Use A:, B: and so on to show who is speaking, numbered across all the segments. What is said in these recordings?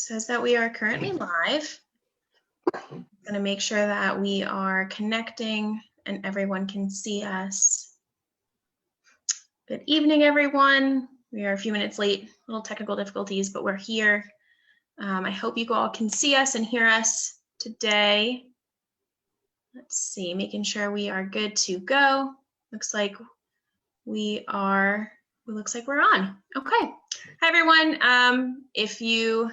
A: Says that we are currently live. I'm going to make sure that we are connecting and everyone can see us. Good evening, everyone. We are a few minutes late, little technical difficulties, but we're here. I hope you all can see us and hear us today. Let's see, making sure we are good to go. Looks like we are, looks like we're on. Okay. Hi, everyone. If you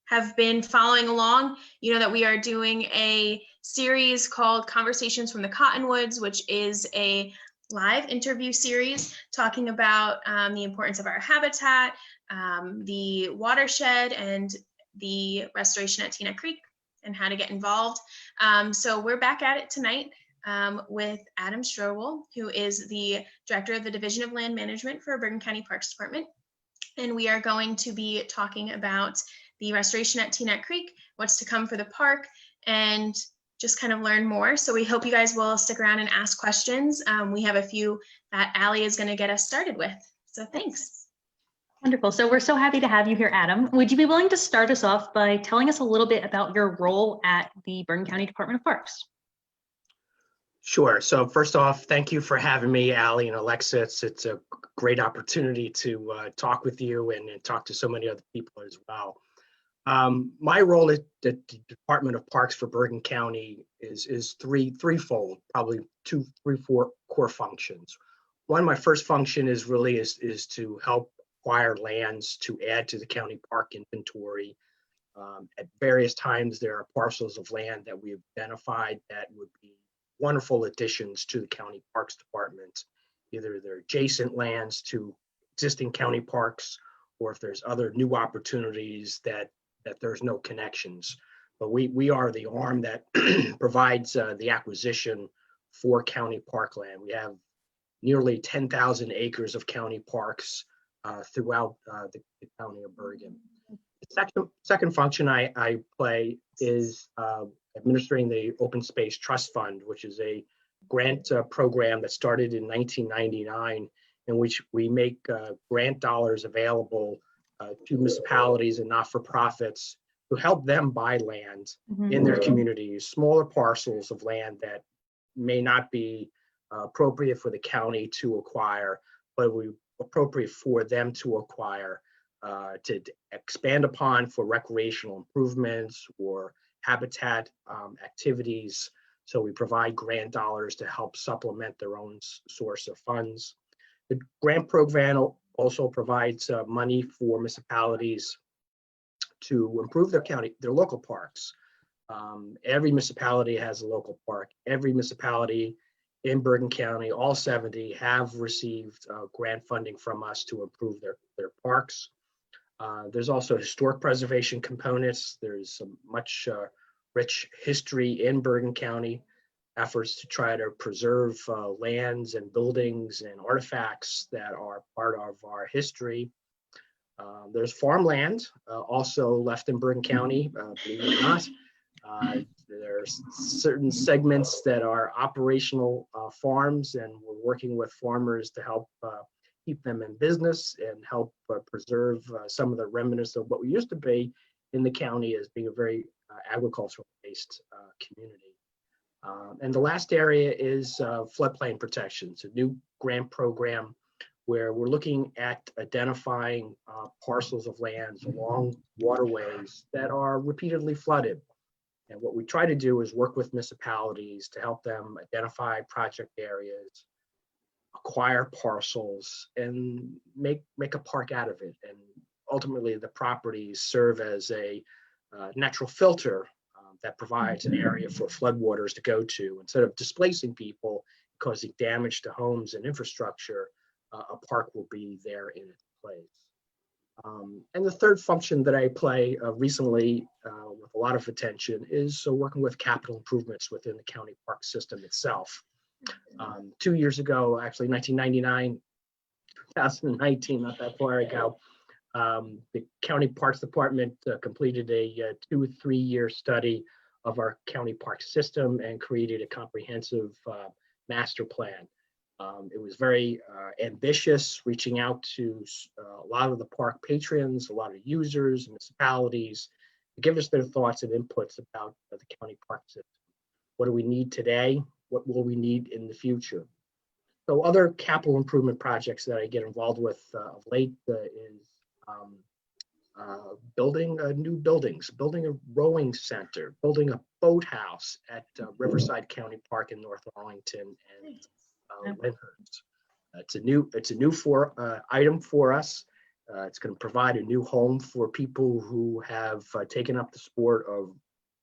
A: have been following along, you know that we are doing a series called Conversations from the Cottonwoods, which is a live interview series talking about the importance of our habitat, the watershed, and the restoration at Teaneck Creek and how to get involved. So we're back at it tonight with Adam Strobel, who is the Director of the Division of Land Management for Bergen County Parks Department. And we are going to be talking about the restoration at Teaneck Creek, what's to come for the park, and just kind of learn more. So we hope you guys will stick around and ask questions. We have a few that Allie is going to get us started with. So thanks.
B: Wonderful. So we're so happy to have you here, Adam. Would you be willing to start us off by telling us a little bit about your role at the Bergen County Department of Parks?
C: Sure. So first off, thank you for having me, Allie and Alexis. It's a great opportunity to talk with you and talk to so many other people as well. My role at the Department of Parks for Bergen County is threefold, probably four core functions. One, my first function is to help acquire lands to add to the county park inventory. At various times, there are parcels of land that we've identified that would be wonderful additions to the county parks department. Either they're adjacent lands to existing county parks, or if there's other new opportunities that there's no connections. But we are the arm that provides the acquisition for county parkland. We have nearly 10,000 acres of county parks throughout the county of Bergen. The second function I play is administering the Open Space Trust Fund, which is a grant program that started in 1999, in which we make grant dollars available to municipalities and not-for-profits to help them buy land in their communities, smaller parcels of land that may not be appropriate for the county to acquire, but we appropriate for them to acquire to expand upon for recreational improvements or habitat activities. So we provide grant dollars to help supplement their own source of funds. The grant program also provides money for municipalities to improve their local parks. Every municipality has a local park. Every municipality in Bergen County, all 70, have received grant funding from us to improve their parks. There's also historic preservation components. There's some much rich history in Bergen County, efforts to try to preserve lands and buildings and artifacts that are part of our history. There's farmland also left in Bergen County, believe it or not. There's certain segments that are operational farms, and we're working with farmers to help keep them in business and help preserve some of the remnants of what we used to be in the county as being a very agricultural-based community. And the last area is floodplain protection. It's a new grant program where we're looking at identifying parcels of lands along waterways that are repeatedly flooded. And what we try to do is work with municipalities to help them identify project areas, acquire parcels, and make a park out of it. And ultimately, the properties serve as a natural filter that provides an area for floodwaters to go to. Instead of displacing people, causing damage to homes and infrastructure, a park will be there in its place. And the third function that I play recently with a lot of attention is working with capital improvements within the county park system itself. 2 years ago, actually 1999, 2019, not that far ago, the County Parks Department completed a 2-3 year study of our county park system and created a comprehensive master plan. It was very ambitious, reaching out to a lot of the park patrons, a lot of users, municipalities, give us their thoughts and inputs about the county park system. What do we need today? What will we need in the future? So other capital improvement projects that I get involved with of late is building new buildings, building a rowing center, building a boathouse at Riverside County Park in North Arlington and Lyndhurst. It's a new item for us. It's going to provide a new home for people who have taken up the sport of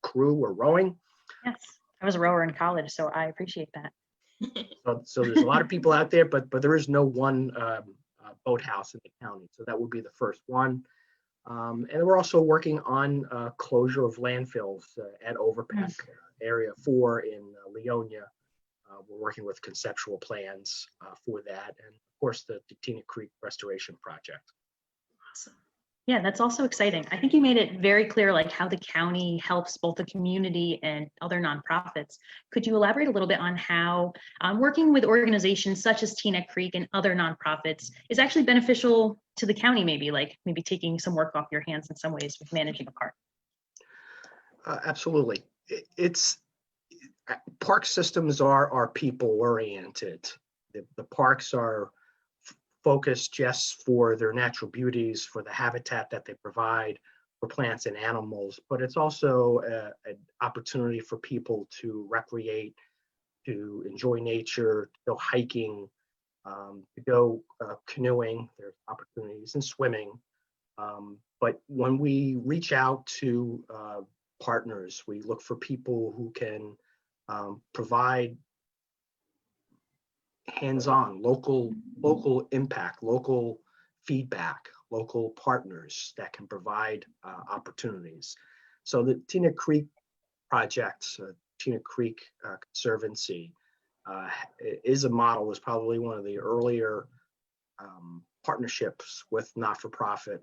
C: crew or rowing.
B: Yes, I was a rower in college, so I appreciate that.
C: So there's a lot of people out there, but there is no one boathouse in the county. So that would be the first one. And we're also working on closure of landfills at Overpeck Area 4 in Leonia. We're working with conceptual plans for that, and of course the Tina Creek Restoration Project.
A: Awesome.
B: Yeah, that's also exciting. I think you made it very clear, like how the county helps both the community and other nonprofits. Could you elaborate a little bit on how working with organizations such as Tina Creek and other nonprofits is actually beneficial to the county, maybe taking some work off your hands in some ways with managing a park?
C: Absolutely. Park systems are people oriented. The parks are focused just for their natural beauties, for the habitat that they provide for plants and animals, but it's also an opportunity for people to recreate, to enjoy nature, to go hiking, to go canoeing. There's opportunities in swimming. But when we reach out to partners, we look for people who can provide hands-on, local impact, local feedback, local partners that can provide opportunities. So the Tina Creek project, Tina Creek Conservancy, is a model, is probably one of the earlier partnerships with not-for-profit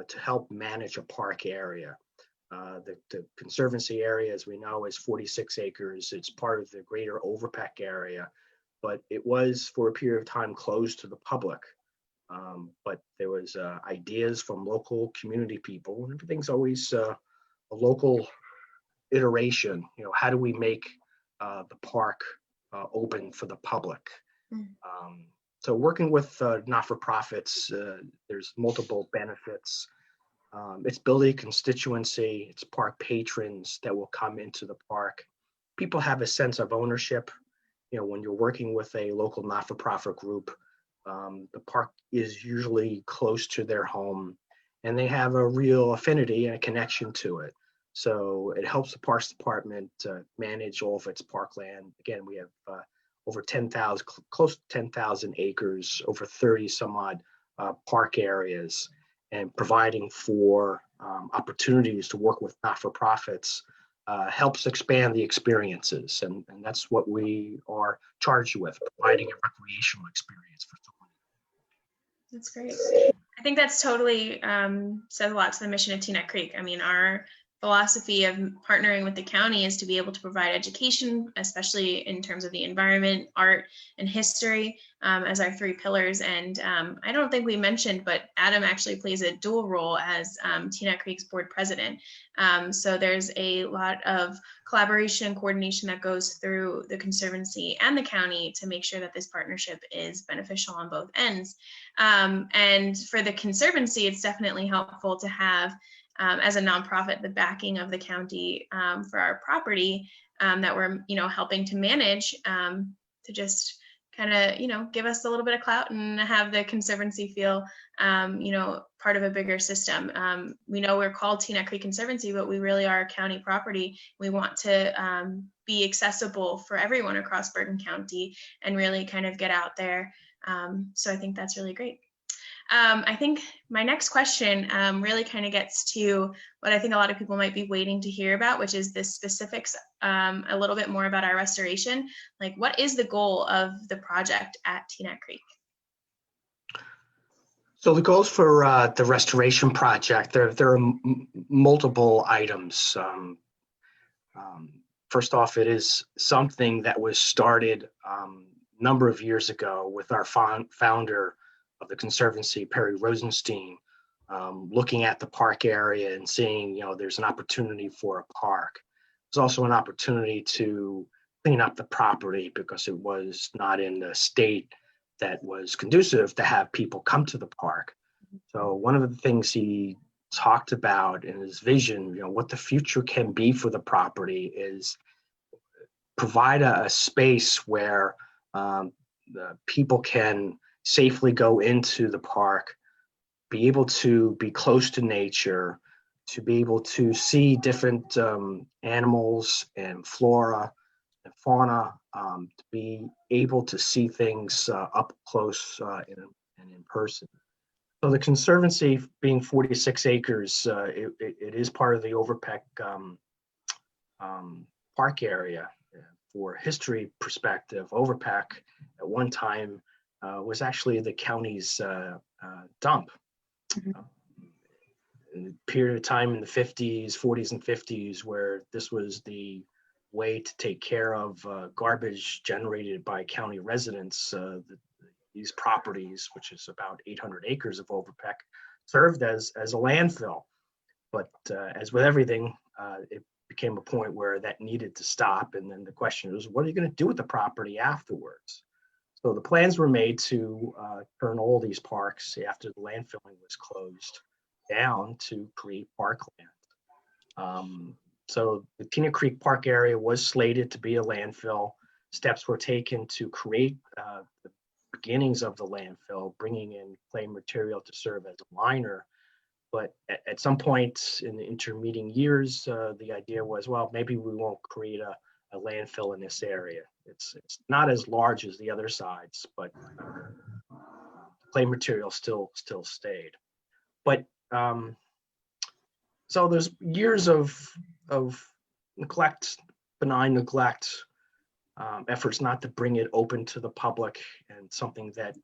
C: to help manage a park area. The Conservancy area, as we know, is 46 acres. It's part of the greater Overpeck area, but it was for a period of time closed to the public. But there was ideas from local community people, and everything's always a local iteration. How do we make the park open for the public? So working with not-for-profits, there's multiple benefits. It's building a constituency, it's park patrons that will come into the park. People have a sense of ownership. When you're working with a local not-for-profit group, the park is usually close to their home and they have a real affinity and a connection to it. So it helps the Parks Department manage all of its parkland. Again, we have over 10,000, close to 10,000 acres, over 30 some odd park areas, and providing for opportunities to work with not-for-profits helps expand the experiences. And that's what we are charged with, providing a recreational experience for someone.
A: That's great. I think that's totally says a lot to the mission of Tina Creek. I mean, our philosophy of partnering with the county is to be able to provide education, especially in terms of the environment, art, and history as our three pillars. And I don't think we mentioned, but Adam actually plays a dual role as Tina Creek's board president. So there's a lot of collaboration, coordination that goes through the Conservancy and the county to make sure that this partnership is beneficial on both ends. And for the Conservancy, it's definitely helpful to have as a nonprofit, the backing of the county for our property that we're, helping to manage to just kind of, give us a little bit of clout and have the Conservancy feel, part of a bigger system. We know we're called Tina Creek Conservancy, but we really are a county property. We want to be accessible for everyone across Bergen County and really kind of get out there. So I think that's really great. I think my next question really kind of gets to what I think a lot of people might be waiting to hear about, which is the specifics a little bit more about our restoration. Like, what is the goal of the project at Tina Creek?
C: So the goals for the restoration project, there are multiple items. First off, it is something that was started a number of years ago with our founder of the Conservancy, Perry Rosenstein, looking at the park area and seeing, there's an opportunity for a park. There's also an opportunity to clean up the property because it was not in the state that was conducive to have people come to the park. So one of the things he talked about in his vision, what the future can be for the property is provide a space where the people can safely go into the park, be able to be close to nature, to be able to see different animals and flora and fauna, to be able to see things up close and in person. So the Conservancy, being 46 acres, it is part of the Overpeck park area. For history perspective, Overpeck at one time was actually the county's dump. In a period of time in the 50s, 40s and 50s, where this was the way to take care of garbage generated by county residents, these properties, which is about 800 acres of Overpeck, served as a landfill. But as with everything, it became a point where that needed to stop. And then the question was, what are you going to do with the property afterwards? So the plans were made to turn all these parks, after the landfilling was closed down, to create parkland. So the Tina Creek Park area was slated to be a landfill. Steps were taken to create the beginnings of the landfill, bringing in clay material to serve as a liner. But at some point in the intermeeting years, the idea was, well, maybe we won't create a landfill in this area. It's not as large as the other sides, but clay material still stayed. But so there's years of neglect, benign neglect, efforts not to bring it open to the public, and something that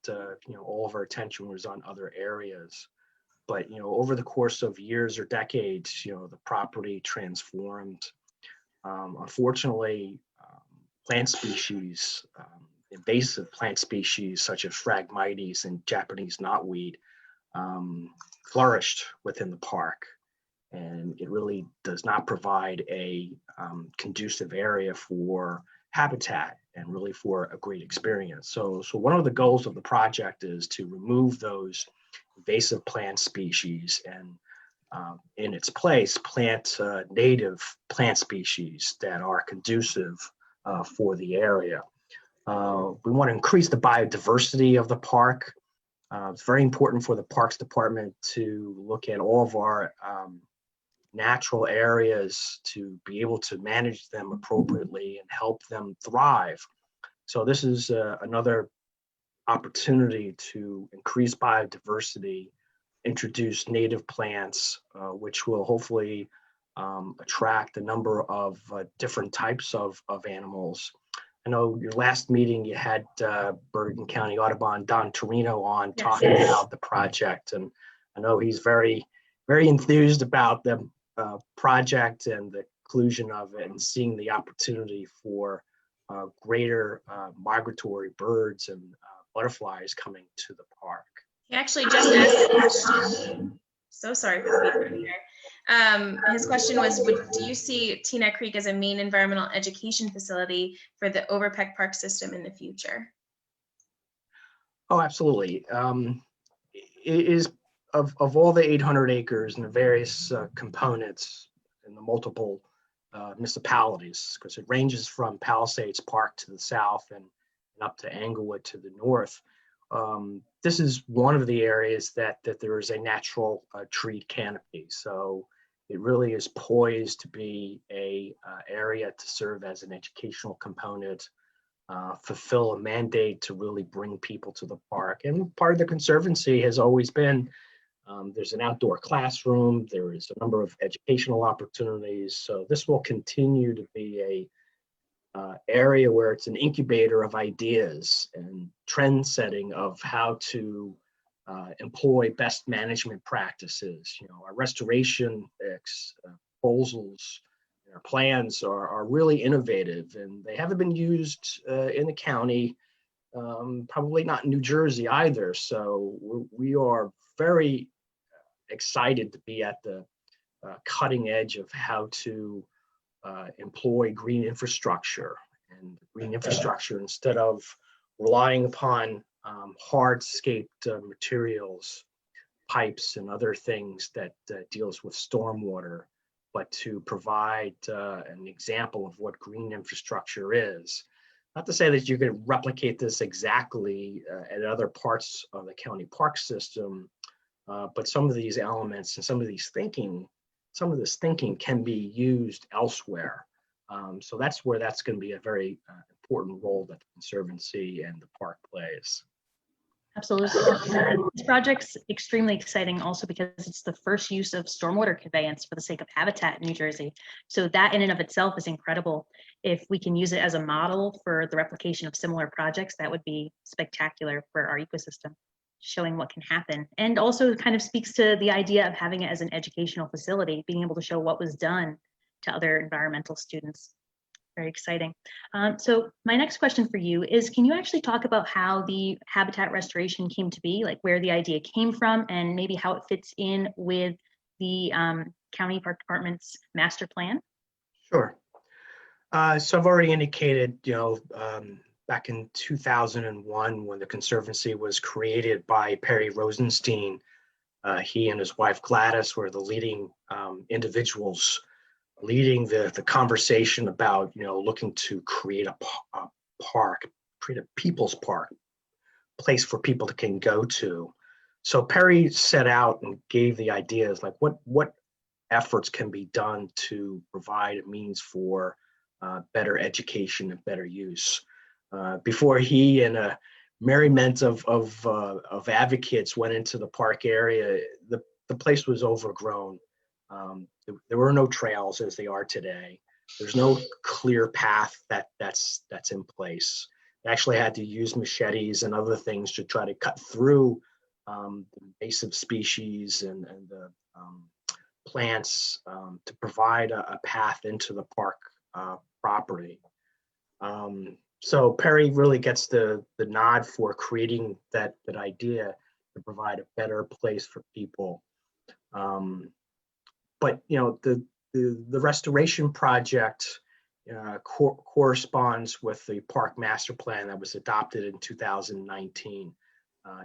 C: all of our attention was on other areas. But over the course of years or decades, the property transformed. Unfortunately, plant species, invasive plant species such as Phragmites and Japanese knotweed, flourished within the park, and it really does not provide a conducive area for habitat and really for a great experience. So one of the goals of the project is to remove those invasive plant species and in its place plant native plant species that are conducive for the area. We want to increase the biodiversity of the park. It's very important for the Parks Department to look at all of our natural areas to be able to manage them appropriately and help them thrive. So this is another opportunity to increase biodiversity, introduce native plants, which will hopefully attract a number of different types of animals. I know your last meeting you had Bergen County Audubon Don Torino on talking about the project, and I know he's very, very enthused about the project and the conclusion of it, and seeing the opportunity for greater migratory birds and butterflies coming to the park.
A: He actually just asked a question. So sorry for the feedback here. His question was, do you see Tina Creek as a main environmental education facility for the Overpeck Park system in the future?
C: Oh, absolutely. It is of all the 800 acres and the various components and the multiple municipalities, because it ranges from Palisades Park to the south and up to Englewood to the north. This is one of the areas that there is a natural tree canopy. So it really is poised to be a area to serve as an educational component, fulfill a mandate to really bring people to the park. And part of the Conservancy has always been, there's an outdoor classroom, there is a number of educational opportunities. So this will continue to be a area where it's an incubator of ideas and trend setting of how to employ best management practices. Our restoration proposals, our plans are really innovative, and they haven't been used in the county, probably not in New Jersey either. So we are very excited to be at the cutting edge of how to employ green infrastructure, and green infrastructure instead of relying upon hardscaped materials, pipes and other things that deals with stormwater, but to provide an example of what green infrastructure is. Not to say that you can replicate this exactly at other parts of the county park system, but some of these elements and some of this thinking can be used elsewhere. So that's where that's going to be a very important role that the Conservancy and the park plays.
B: Absolutely. This project's extremely exciting also because it's the first use of stormwater conveyance for the sake of habitat in New Jersey. So that in and of itself is incredible. If we can use it as a model for the replication of similar projects, that would be spectacular for our ecosystem, showing what can happen. And also kind of speaks to the idea of having it as an educational facility, being able to show what was done to other environmental students. Very exciting. So my next question for you is, can you actually talk about how the habitat restoration came to be, like where the idea came from, and maybe how it fits in with the county park department's master plan?
C: Sure. So I've already indicated, back in 2001, when the Conservancy was created by Perry Rosenstein, he and his wife Gladys were the leading individuals leading the conversation about, looking to create a park, create a people's park, place for people to can go to. So Perry set out and gave the ideas like what efforts can be done to provide a means for better education and better use. Before he and a merriment of advocates went into the park area, the place was overgrown. There were no trails as they are today. There's no clear path that's in place. They actually had to use machetes and other things to try to cut through the invasive species and the plants to provide a path into the park property. So Perry really gets the nod for creating that idea to provide a better place for people. But the restoration project corresponds with the park master plan that was adopted in 2019.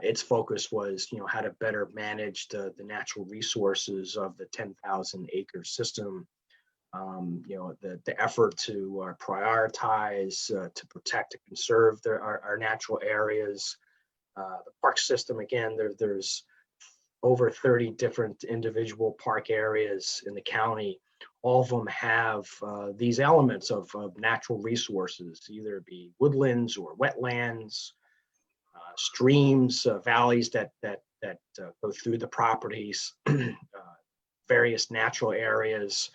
C: Its focus was, how to better manage the natural resources of the 10,000 acre system. The effort to prioritize, to protect and conserve our natural areas. The park system, again, there's over 30 different individual park areas in the county. All of them have these elements of natural resources, either be woodlands or wetlands, streams, valleys that go through the properties, various natural areas.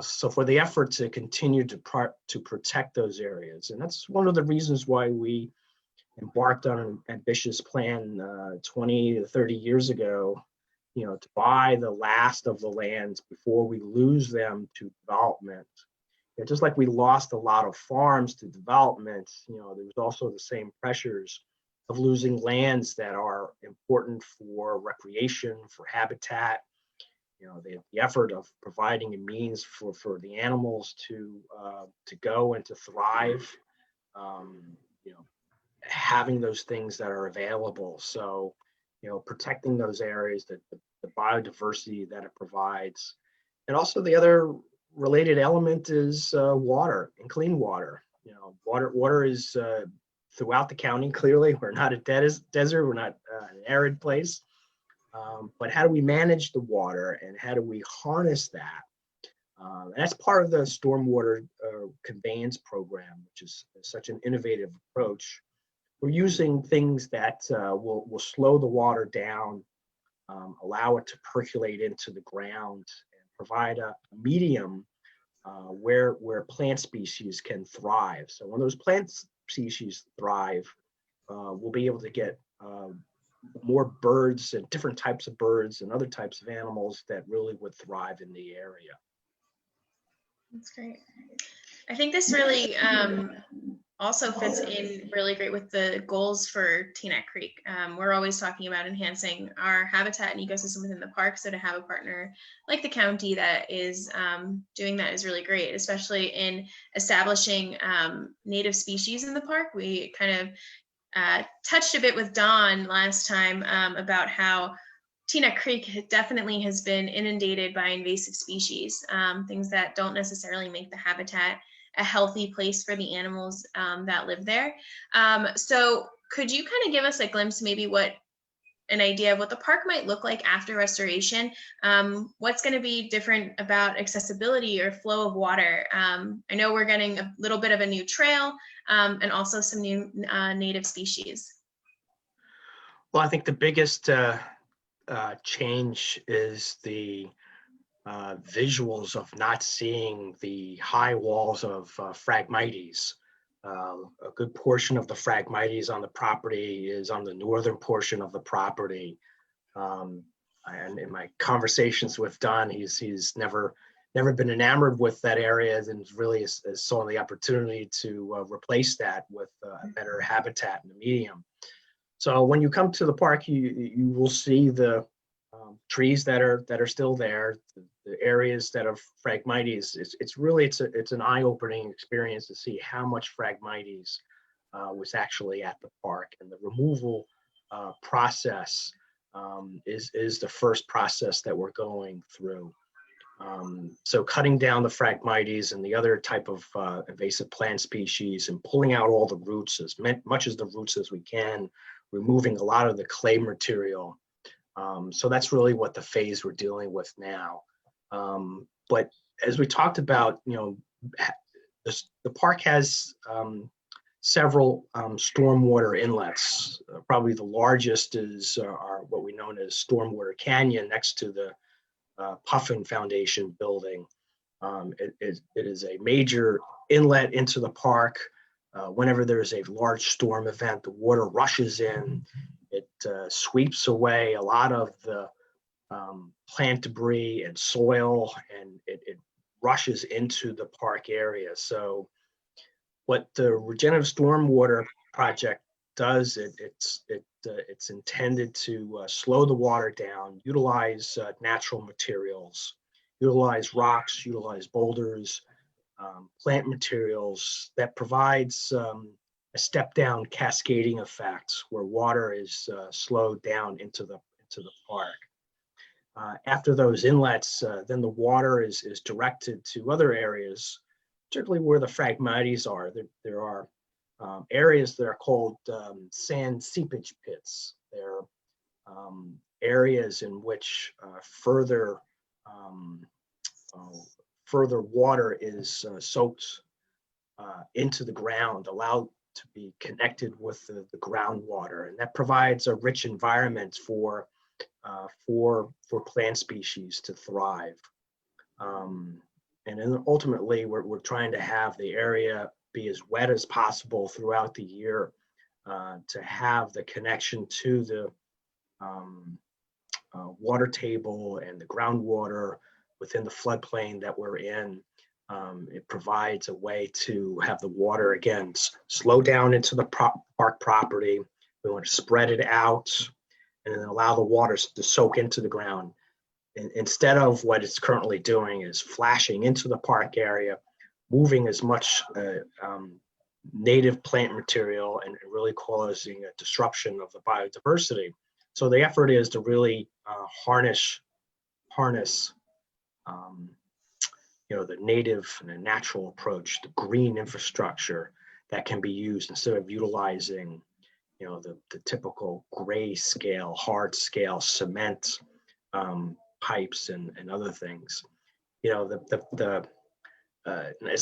C: So for the effort to continue to protect those areas, and that's one of the reasons why we embarked on an ambitious plan 20 to 30 years ago, to buy the last of the lands before we lose them to development. Just like we lost a lot of farms to development, there's also the same pressures of losing lands that are important for recreation, for habitat, the effort of providing a means for the animals to go and to thrive, having those things that are available. So, protecting those areas, the biodiversity that it provides. And also the other related element is water and clean water. Water is throughout the county. Clearly, we're not a desert, we're not an arid place. But how do we manage the water and how do we harness that? And that's part of the stormwater conveyance program, which is such an innovative approach. We're using things that will slow the water down, allow it to percolate into the ground, and provide a medium where plant species can thrive. So when those plant species thrive, we'll be able to get more birds and different types of birds and other types of animals that really would thrive in the area.
A: That's great. I think this really also fits in really great with the goals for Teaneck Creek. We're always talking about enhancing our habitat and ecosystem within the park. So to have a partner like the county that is doing that is really great, especially in establishing native species in the park. We kind of touched a bit with Dawn last time about how Teaneck Creek definitely has been inundated by invasive species, things that don't necessarily make the habitat a healthy place for the animals that live there. So could you kind of give us a glimpse, maybe an idea of what the park might look like after restoration? What's going to be different about accessibility or flow of water? I know we're getting a little bit of a new trail and also some new native species.
C: Well, I think the biggest change is the visuals of not seeing the high walls of Phragmites. A good portion of the Phragmites on the property is on the northern portion of the property. And in my conversations with Don, he's never been enamored with that area, and really is saw the opportunity to replace that with a better habitat in the medium. So when you come to the park, you will see the trees that are still there, the areas that are Phragmites. It's an eye-opening experience to see how much Phragmites was actually at the park, and the removal process is the first process that we're going through. So cutting down the Phragmites and the other type of invasive plant species and pulling out all the roots, as much as the roots as we can, removing a lot of the clay material. So that's really what the phase we're dealing with now. But as we talked about, the park has several stormwater inlets. Probably the largest is what we know as Stormwater Canyon next to the Puffin Foundation building. It is a major inlet into the park. Whenever there's a large storm event, the water rushes in. It sweeps away a lot of the plant debris and soil, and it rushes into the park area. So what the regenerative stormwater project does, it's intended to slow the water down, utilize natural materials, utilize rocks, utilize boulders, plant materials that provides a step down cascading effect where water is slowed down into the park. After those inlets, then the water is directed to other areas, particularly where the Phragmites are. There are areas that are called sand seepage pits. They're areas in which further water is soaked into the ground, allowed to be connected with the groundwater, and that provides a rich environment for plant species to thrive. And then ultimately, we're trying to have the area be as wet as possible throughout the year to have the connection to the water table and the groundwater within the floodplain that we're in. It provides a way to have the water, again, slow down into the park property. We want to spread it out and then allow the water to soak into the ground. And instead of what it's currently doing is flashing into the park area, moving as much native plant material and really causing a disruption of the biodiversity. So the effort is to really harness the native and the natural approach, the green infrastructure that can be used instead of utilizing, the typical gray scale, hard scale cement pipes and other things. It's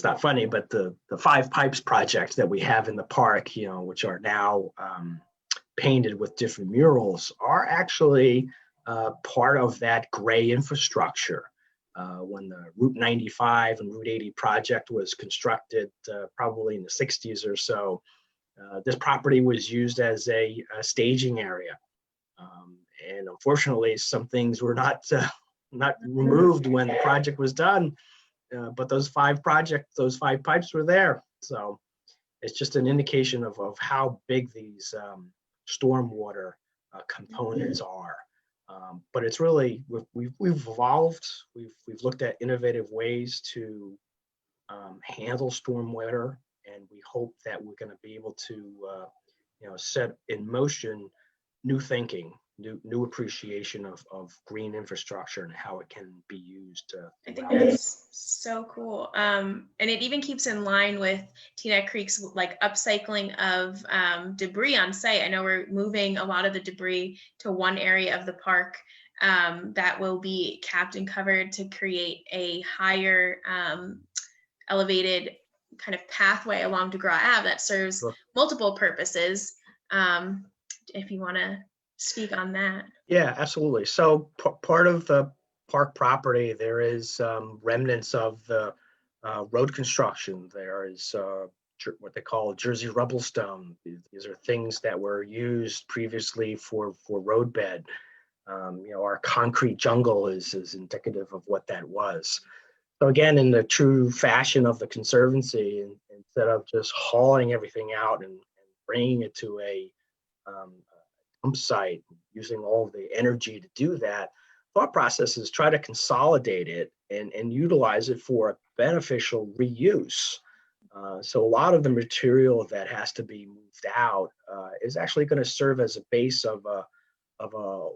C: not funny, but the 5 pipes project that we have in the park, which are now painted with different murals, are actually part of that gray infrastructure. When the Route 95 and Route 80 project was constructed, probably in the 60s or so, this property was used as a staging area. And unfortunately, some things were not removed when the project was done, but those 5 pipes were there. So it's just an indication of how big these stormwater components are. But it's really, we've evolved. We've looked at innovative ways to handle stormwater, and we hope that we're going to be able to set in motion new thinking, new appreciation of green infrastructure and how it can be used.
A: I think that's so cool. And it even keeps in line with Teaneck Creek's like upcycling of debris on site. I know we're moving a lot of the debris to one area of the park that will be capped and covered to create a higher elevated kind of pathway along DeGraw Ave that serves multiple purposes. If you want to speak on that.
C: Yeah, absolutely. So part of the park property, there is remnants of the road construction. There is what they call Jersey rubblestone. These are things that were used previously for roadbed. Our concrete jungle is indicative of what that was. So again, in the true fashion of the Conservancy, instead of just hauling everything out and bringing it to a dump site, using all the energy to do that, thought process is try to consolidate it and utilize it for a beneficial reuse. So a lot of the material that has to be moved out is actually going to serve as a base of a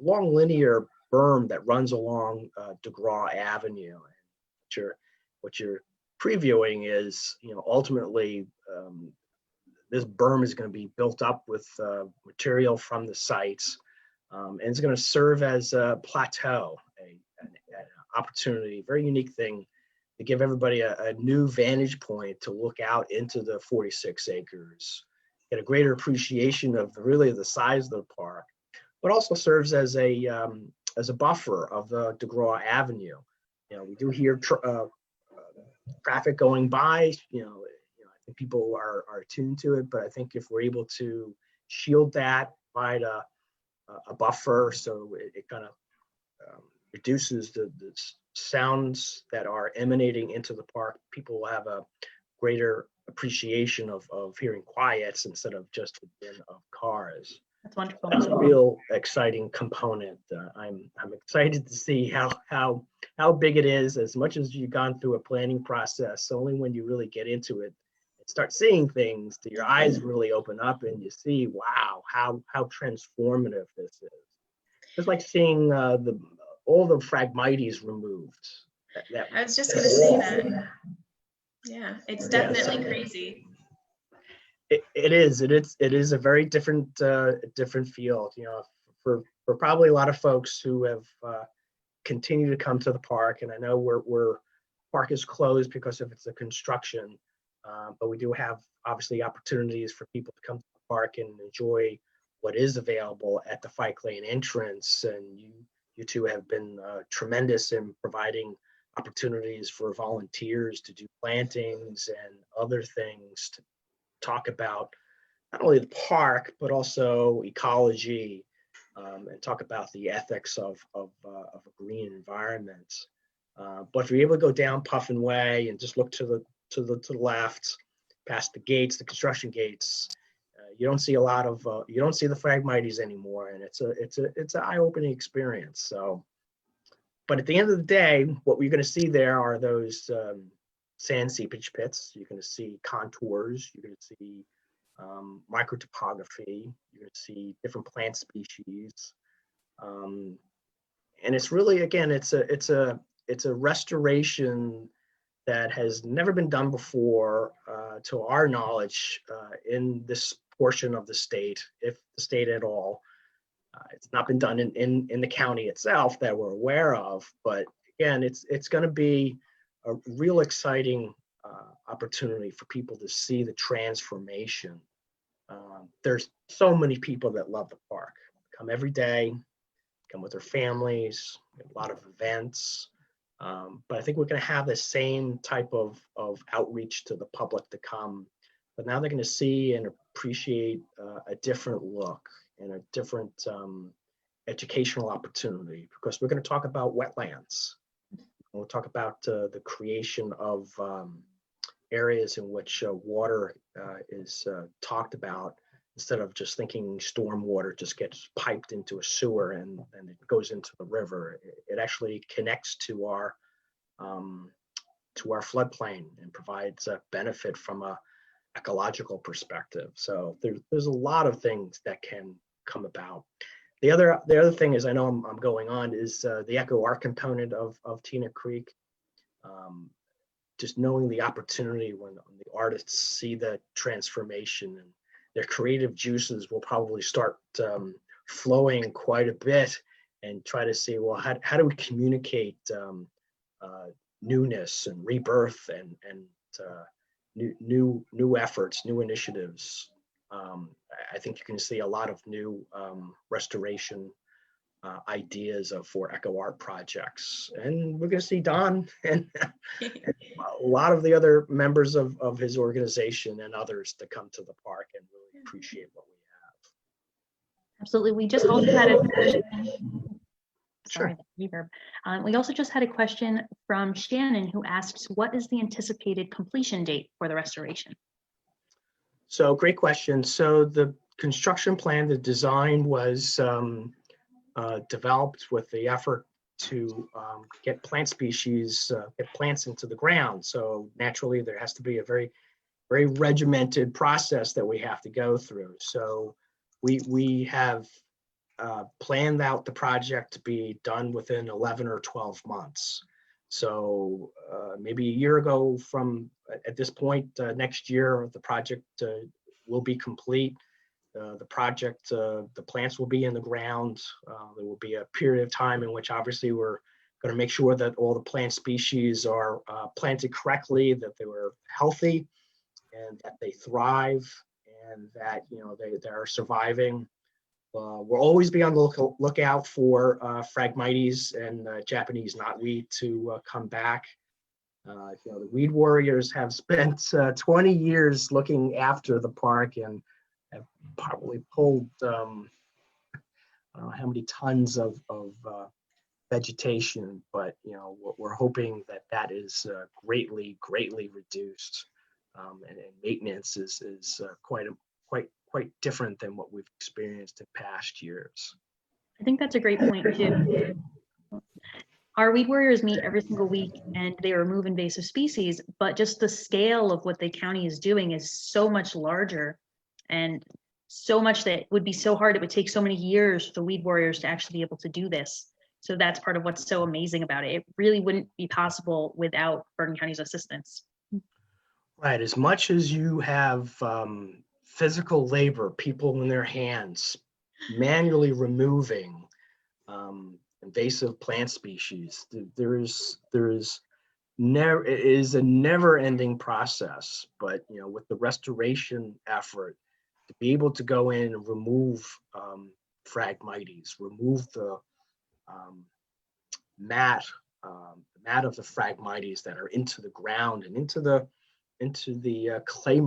C: long linear berm that runs along DeGraw Avenue. What you're previewing is, ultimately this berm is going to be built up with material from the sites, and it's going to serve as a plateau, an opportunity, very unique thing to give everybody a new vantage point to look out into the 46 acres, get a greater appreciation of really the size of the park, but also serves as a buffer of the DeGraw Avenue. We do hear traffic going by. I think people are attuned to it, but I think if we're able to shield that, provide a buffer, so it kind of reduces the sounds that are emanating into the park, people will have a greater appreciation of hearing quiets instead of just the din of cars.
B: That's wonderful.
C: That's a real exciting component. I'm excited to see how big it is. As much as you've gone through a planning process, only when you really get into it and start seeing things, do your eyes really open up and you see, wow, how transformative this is. It's like seeing all the Phragmites removed.
A: I was just going to say that. Yeah, it's definitely crazy.
C: It is a very different field, for probably a lot of folks who have continued to come to the park. And I know we're park is closed because of its construction, but we do have obviously opportunities for people to come to the park and enjoy what is available at the Fike Lane entrance. And you two have been tremendous in providing opportunities for volunteers to do plantings and other things to talk about not only the park, but also ecology, and talk about the ethics of a green environment. But if you're able to go down Puffin Way and just look to the left, past the gates, the construction gates, you don't see a lot of you don't see the Phragmites anymore, and it's an eye-opening experience. So, but at the end of the day, what we're going to see there are those sand seepage pits. You're going to see contours. You're going to see microtopography. You're going to see different plant species, and it's really, again, it's a restoration that has never been done before, to our knowledge, in this portion of the state, if the state at all. It's not been done in the county itself that we're aware of, but again, it's going to be a real exciting opportunity for people to see the transformation. There's so many people that love the park, come every day, come with their families, a lot of events. But I think we're going to have the same type of outreach to the public to come. But now they're going to see and appreciate a different look and a different educational opportunity, because we're going to talk about wetlands. We'll talk about the creation of areas in which water is talked about, instead of just thinking storm water just gets piped into a sewer and it goes into the river. It actually connects to our floodplain and provides a benefit from a ecological perspective. So there's a lot of things that can come about. The other thing is, I know I'm going on, is the eco art component of Teaneck Creek. Just knowing the opportunity when the artists see the transformation, and their creative juices will probably start flowing quite a bit, and try to see, well, how do we communicate newness and rebirth and new efforts, new initiatives. I think you can see a lot of new restoration ideas for eco art projects, and we're going to see Don and a lot of the other members of his organization and others to come to the park and really appreciate what we have.
B: Absolutely. We just also had a question.
C: Sure.
B: Sorry, the reverb. We also just had a question from Shannon, who asks, what is the anticipated completion date for the restoration?
C: So great question. So the construction plan, the design was developed with the effort to get plant species, get plants into the ground. So naturally, there has to be a very, very regimented process that we have to go through. So we have planned out the project to be done within 11 or 12 months. So maybe a year ago from at this point, next year, the project will be complete. The project, the plants will be in the ground. There will be a period of time in which obviously we're going to make sure that all the plant species are planted correctly, that they were healthy, and that they thrive, and that they are surviving. We'll always be on the lookout for Phragmites and Japanese knotweed to come back. The weed warriors have spent 20 years looking after the park and have probably pulled I don't know how many tons of vegetation, but we're hoping that is greatly reduced, and maintenance is quite different than what we've experienced in past years.
B: I think that's a great point too. Our weed warriors meet every single week and they remove invasive species, but just the scale of what the county is doing is so much larger, and so much that would be so hard. It would take so many years for the weed warriors to actually be able to do this. So that's part of what's so amazing about it. It really wouldn't be possible without Bergen County's assistance.
C: Right. As much as you have physical labor, people in their hands manually removing invasive plant species, it is a never-ending process. But with the restoration effort, to be able to go in and remove Phragmites, remove the mat of the Phragmites that are into the ground and into the clay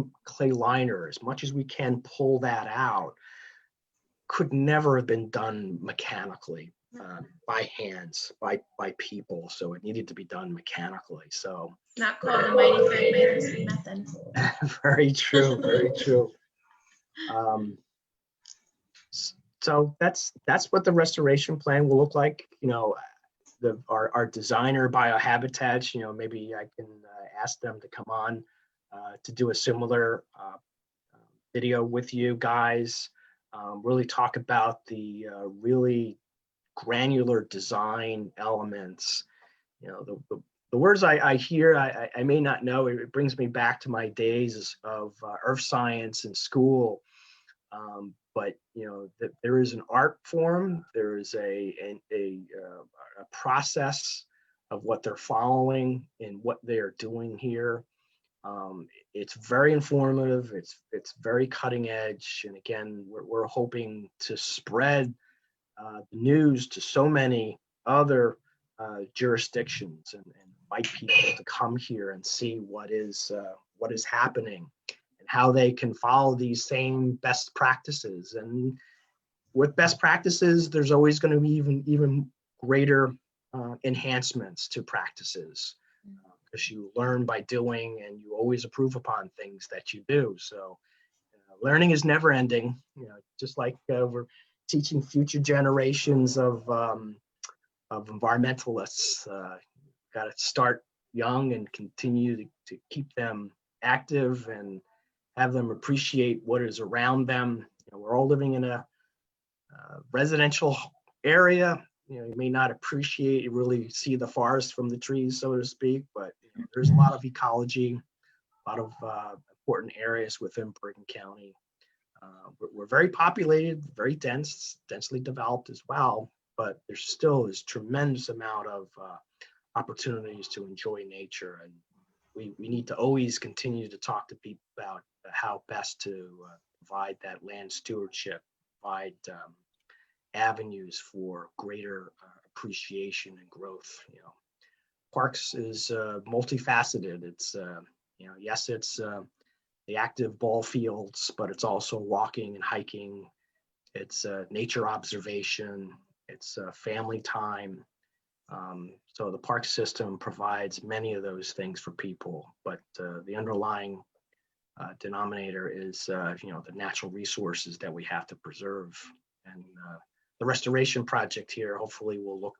C: liner, as much as we can pull that out, could never have been done mechanically, by hands, by people. So it needed to be done mechanically. So
A: Not called the mighty Phragmites method.
C: very true, very true. So that's what the restoration plan will look like. Our designer biohabitats, maybe I can ask them to come on to do a similar video with you guys, really talk about the really granular design elements. The words I hear, I may not know. It brings me back to my days of earth science in school. But there is an art form. There is a process of what they're following and what they are doing here. It's very informative. It's very cutting edge. And again, we're hoping to spread the news to so many other jurisdictions and invite people to come here and see what is happening and how they can follow these same best practices. And with best practices, there's always going to be even greater enhancements to practices. because you learn by doing, and you always improve upon things that you do. So learning is never ending. Just like we're teaching future generations of environmentalists. Got to start young and continue to keep them active and have them appreciate what is around them. We're all living in a residential area. You may not appreciate, really see the forest from the trees, so to speak, but there's a lot of ecology, a lot of important areas within Bergen County. We're very populated, very densely developed as well, but there still is tremendous amount of opportunities to enjoy nature. And we need to always continue to talk to people about how best to provide that land stewardship, provide avenues for greater appreciation and growth. Parks is multifaceted. It's yes, it's the active ball fields, but it's also walking and hiking. It's nature observation. It's family time. So the park system provides many of those things for people, but the underlying denominator is the natural resources that we have to preserve. And the restoration project here hopefully will look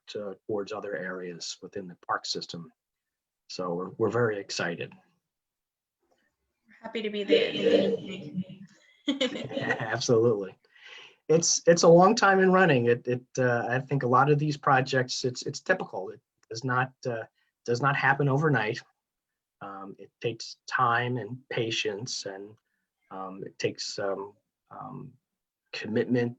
C: towards other areas within the park system. So we're very excited.
A: Happy to be the
C: Absolutely. It's a long time in running. I think a lot of these projects, it's typical. It does not happen overnight. It takes time and patience, and it takes commitment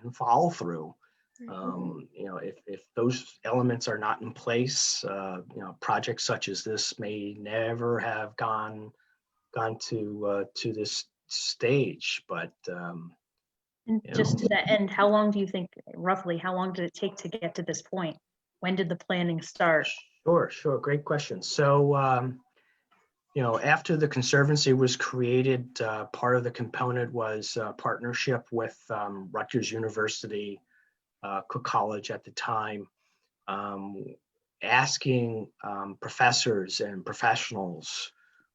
C: and follow through. If those elements are not in place, projects such as this may never have gone to this stage. But
B: and just to that end, how long do you think, roughly, how long did it take to get to this point? When did the planning start?
C: Sure. Great question. So, after the Conservancy was created, part of the component was a partnership with Rutgers University, Cook College at the time, asking professors and professionals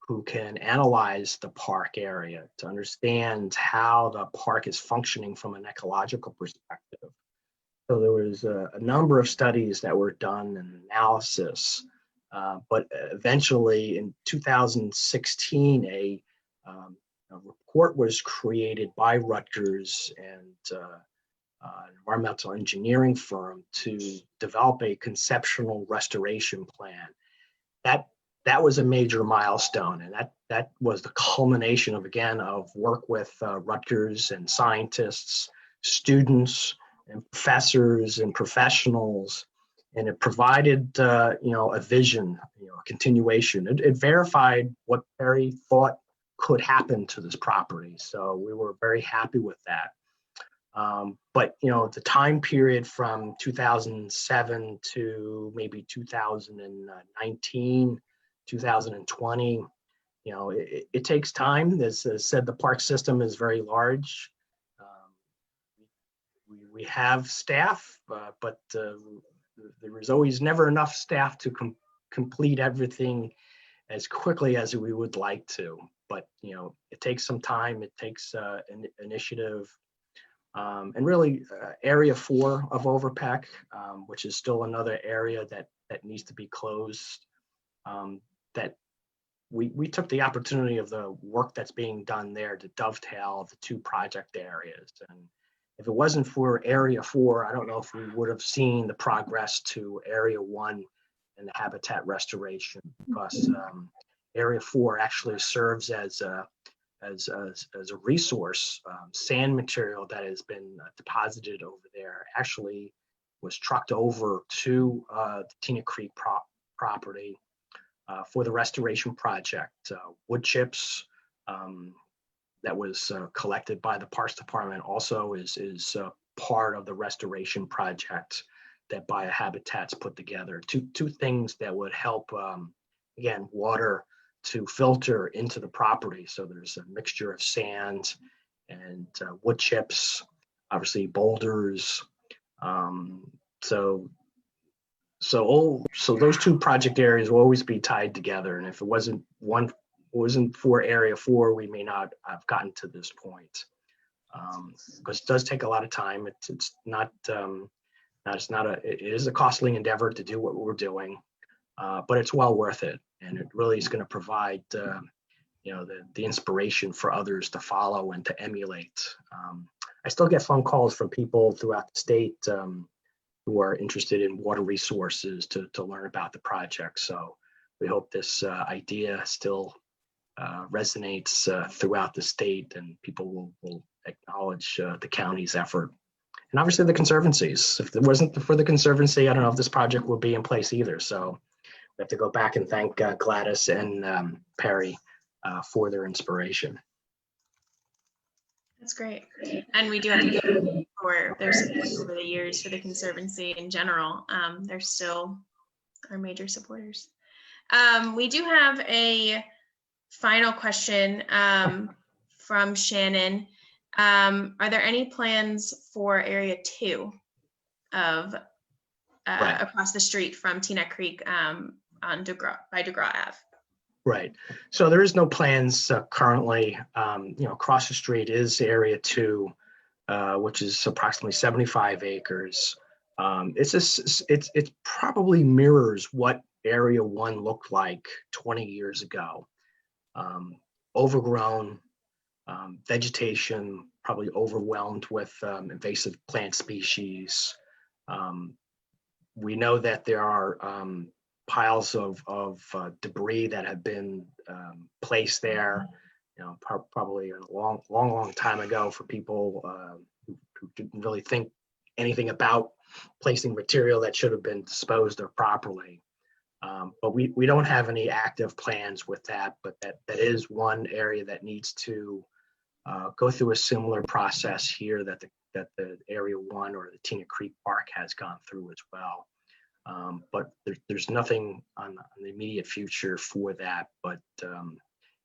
C: who can analyze the park area to understand how the park is functioning from an ecological perspective. So there was a number of studies that were done and analysis, but eventually in 2016, a report was created by Rutgers and an environmental engineering firm to develop a conceptual restoration plan. That was a major milestone, and that was the culmination of work with Rutgers and scientists, students, and professors and professionals, and it provided a vision, a continuation. It verified what Perry thought could happen to this property, so we were very happy with that. But the time period from 2007 to maybe 2019, 2020, it takes time. As I said, the park system is very large. We have staff, but there is always never enough staff to complete everything as quickly as we would like to. But it takes some time. It takes an initiative. And really, Area 4 of Overpeck, which is still another area that needs to be closed, that we took the opportunity of the work that's being done there to dovetail the two project areas. And if it wasn't for Area 4, I don't know if we would have seen the progress to Area 1 and the habitat restoration, because Area 4 actually serves as a resource. Sand material that has been deposited over there actually was trucked over to the Tina Creek property for the restoration project. Wood chips that was collected by the Parks Department also is part of the restoration project that Biohabitats put together. Two things that would help, again, water to filter into the property. So there's a mixture of sand and wood chips, obviously boulders. So So those two project areas will always be tied together. And if it wasn't for Area 4, we may not have gotten to this point. Because it does take a lot of time. It's not, it is a costly endeavor to do what we're doing, but it's well worth it. And it really is going to provide, the inspiration for others to follow and to emulate. I still get phone calls from people throughout the state who are interested in water resources to learn about the project. So we hope this idea still resonates throughout the state, and people will acknowledge the county's effort. And obviously the conservancies. If it wasn't for the conservancy, I don't know if this project would be in place either. So we have to go back and thank Gladys and Perry for their inspiration.
A: That's great. And we do have to thank for their support over the years for the Conservancy in general. They're still our major supporters. We do have a final question from Shannon. Are there any plans for Area 2 of
C: Right.
A: across the street from Teaneck Creek on by DeGraw Ave?
C: Right. So there is no plans currently. Across the street is Area 2, which is approximately 75 acres. It probably mirrors what Area 1 looked like 20 years ago. Overgrown, vegetation, probably overwhelmed with invasive plant species. We know that there are piles of debris that have been placed there, probably a long time ago for people who didn't really think anything about placing material that should have been disposed of properly. But we don't have any active plans with that, but that is one area that needs to go through a similar process here that the Area 1 or the Teaneck Creek Park has gone through as well. But there's nothing on the immediate future for that, but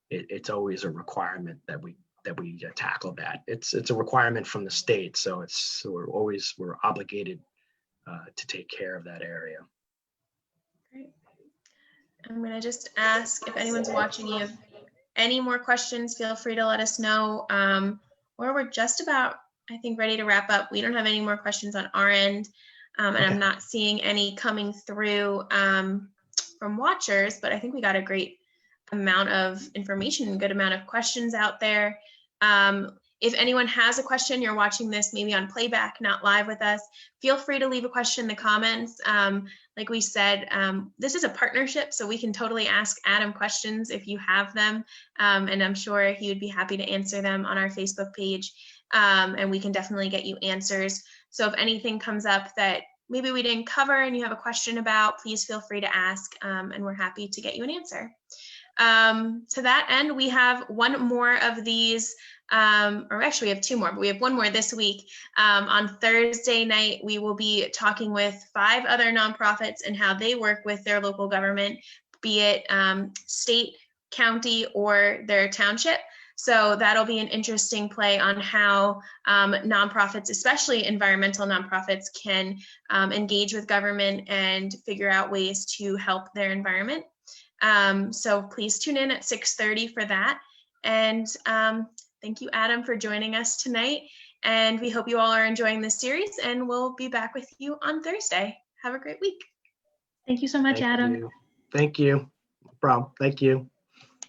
C: it's always a requirement that we tackle that. It's a requirement from the state, so we're obligated to take care of that area.
A: Great. I'm going to just ask if anyone's watching, you have any more questions, feel free to let us know. Or we're just about, I think, ready to wrap up. We don't have any more questions on our end. And
C: Okay.
A: I'm not seeing any coming through from watchers, but I think we got a great amount of information, good amount of questions out there. If anyone has a question, you're watching this maybe on playback, not live with us, feel free to leave a question in the comments. Like we said, this is a partnership, so we can totally ask Adam questions if you have them. And I'm sure he would be happy to answer them on our Facebook page. And we can definitely get you answers. So if anything comes up that maybe we didn't cover and you have a question about, please feel free to ask, and we're happy to get you an answer. To that end, we have one more of these, or actually we have two more, but we have one more this week. On Thursday night, we will be talking with 5 other nonprofits and how they work with their local government, be it state, county, or their township. So that'll be an interesting play on how nonprofits, especially environmental nonprofits, can engage with government and figure out ways to help their environment. So please tune in at 6:30 for that. And thank you, Adam, for joining us tonight. And we hope you all are enjoying this series, and we'll be back with you on Thursday. Have a great week.
B: Thank you so much, Adam.
C: Thank you. No problem. Thank you.